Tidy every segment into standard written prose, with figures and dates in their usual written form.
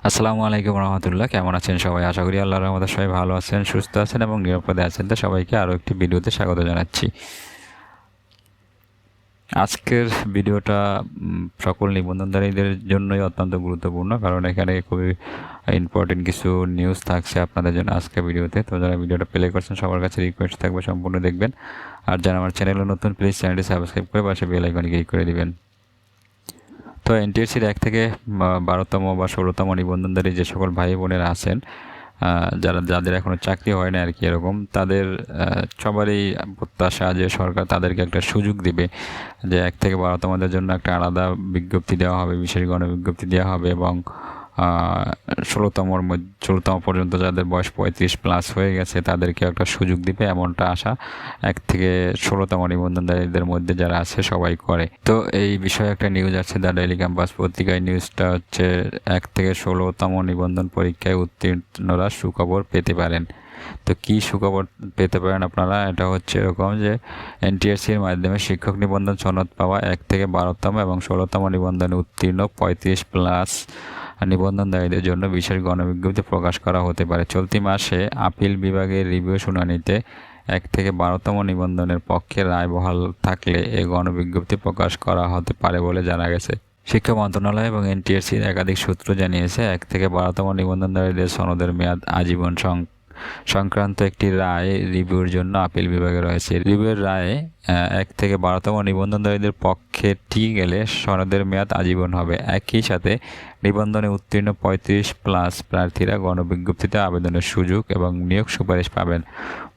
আসসালামু আলাইকুম রহমতুল্লাহ। কেমন আছেন সবাই? আশা করি আল্লাহর রহমতে সবাই ভালো আছেন, সুস্থ আছেন এবং নিরাপদে আছেন। তো সবাইকে আরও একটি ভিডিওতে স্বাগত জানাচ্ছি। আজকের ভিডিওটা সকল নিবন্ধনধারীদের জন্যই অত্যন্ত গুরুত্বপূর্ণ, কারণ এখানে খুবই ইম্পর্টেন্ট কিছু নিউজ থাকছে আপনাদের জন্য আজকের ভিডিওতে। তো যারা ভিডিওটা প্লে করছেন সবার কাছে রিকোয়েস্ট থাকবে সম্পূর্ণ দেখবেন, আর যারা আমার চ্যানেলে নতুন প্লিজ চ্যানেলটি সাবস্ক্রাইব করে পাশে বেল আইকনে ক্লিক করে দিবেন। তো এনটিএসসির ১ থেকে ১২তম বা ১৬তম নিবন্ধনধারী যে সকল ভাই বোনেরা আছেন, যাদের এখনও চাকরি হয় না আর কি, এরকম তাদের সবারই প্রত্যাশা যে সরকার তাদেরকে একটা সুযোগ দিবে, যে ১ থেকে ১২তমদের জন্য একটা আলাদা বিজ্ঞপ্তি দেওয়া হবে, বিশেষ গণবিজ্ঞপ্তি দেওয়া হবে, এবং ১৬তম পর্যন্ত যাদের বয়স ৩৫+ হয়ে গেছে তাদেরকে একটা সুযোগ দিবে, এমনটা আশা ১ থেকে ১৬তম নিবন্ধনধারীদের মধ্যে যারা আছে সবাই করে। তো এই বিষয়ে একটা নিউজ আছে দ্য ডেইলি ক্যাম্পাস পত্রিকায়। নিউজটা হচ্ছে ১ থেকে ১৬তম নিবন্ধন পরীক্ষায় উত্তীর্ণরা সুখবর পেতে পারেন। তো কী সুখবর পেতে পারেন আপনারা? এটা হচ্ছে এরকম যে এনটিএসসির মাধ্যমে শিক্ষক নিবন্ধন সনদ পাওয়া ১ থেকে ১২তম এবং ১৬তম নিবন্ধনে উত্তীর্ণ ৩৫+ নিবন্ধনধারীদের জন্য বিশেষ গণবিজ্ঞপ্তি প্রকাশ করা হতে পারে। চলতি মাসে আপিল বিভাগের রিভিউ শুনানিতে ১ থেকে ১২তম নিবন্ধনের পক্ষে রায় বহাল থাকলে এ গণবিজ্ঞপ্তি প্রকাশ করা হতে পারে বলে জানা গেছে। শিক্ষা মন্ত্রণালয় এবং এনটিএসসির একাধিক সূত্র জানিয়েছে, ১ থেকে ১২তম নিবন্ধনধারীদের সনদের মেয়াদ আজীবন সংক্রান্ত একটি রায় রিভিউর জন্য আপিল বিভাগে রয়েছে। রিভিউয়ের রায়ে ১ থেকে ১২তম নিবন্ধনধারীদের পক্ষে টিকে গেলে সনদের মেয়াদ আজীবন হবে। একই সাথে নিবন্ধনে উত্তীর্ণ ৩৫+ প্রার্থীরা গণবিজ্ঞপ্তিতে আবেদনের সুযোগ এবং নিয়োগ সুপারিশ পাবেন।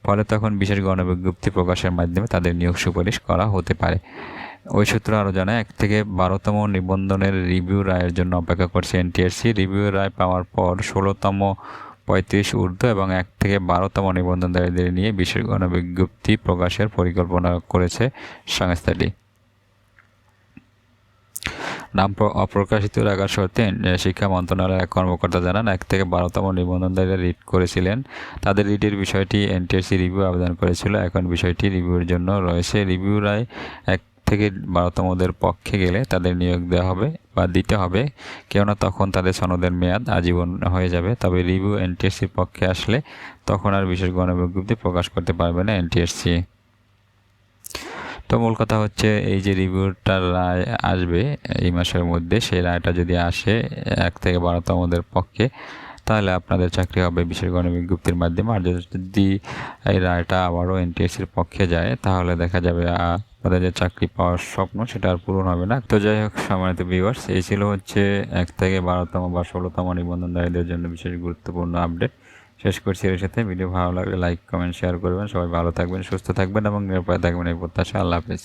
ফলে তখন বিশেষ গণবিজ্ঞপ্তি প্রকাশের মাধ্যমে তাদের নিয়োগ সুপারিশ করা হতে পারে। ওই সূত্র আরও জানায়, ১ থেকে ১২তম নিবন্ধনের রিভিউ রায়ের জন্য অপেক্ষা করছে এনটিএসসি। রিভিউ রায় পাওয়ার পর ১৬তম, ৩৫ ঊর্ধ্ব এবং ১ থেকে ১২তম নিবন্ধনধারীদের নিয়ে বিশেষ গণবিজ্ঞপ্তি প্রকাশের পরিকল্পনা করেছে সংস্থাটি। নাম অপ্রকাশিত রাখার শর্তে শিক্ষা মন্ত্রণালয়ের এক কর্মকর্তা জানান, ১ থেকে ১২তম নিবন্ধনধারীরা রিট করেছিলেন। তাদের রিটের বিষয়টি এনটিএসসি রিভিউ আবেদন করেছিল। এখন বিষয়টি রিভিউর জন্য রয়েছে। রিভিউ রায় ১ থেকে ১২তমদের পক্ষে গেলে তাদের নিয়োগ দেওয়া হবে বা দিতে হবে, কেননা তখন তাদের সনদের মেয়াদ আজীবন হয়ে যাবে। তবে রিভিউ এনটিএসসির পক্ষে আসলে তখন আর বিশেষ গণবিজ্ঞপ্তি প্রকাশ করতে পারবে না এনটিএসসি। তো মূল কথা হচ্ছে, এই যে রিভিউটার রায় আসবে এই মাসের মধ্যে, সেই রায়টা যদি আসে ১ থেকে ১২তমদের পক্ষে, তাহলে আপনাদের চাকরি হবে বিশেষ গণবিজ্ঞপ্তির মাধ্যমে। আর যদি এই রায়টা আবারও এনটিএসসির পক্ষে যায়, তাহলে দেখা যাবে আপনাদের যে চাকরি পাওয়ার স্বপ্ন সেটা আর পূরণ হবে না। তো যাই হোক সম্মানিত ভিউয়ার্স, এই ছিল হচ্ছে ১ থেকে ১২তম বা ১৬তম নিবন্ধনধারীদের জন্য বিশেষ গুরুত্বপূর্ণ আপডেট। শেষ করছি এর সাথে। ভিডিও ভালো লাগলে লাইক, কমেন্ট, শেয়ার করবেন। সবাই ভালো থাকবেন, সুস্থ থাকবেন এবং নিরাপদে থাকবেন এই প্রত্যাশা। আল্লাহ হাফেজ।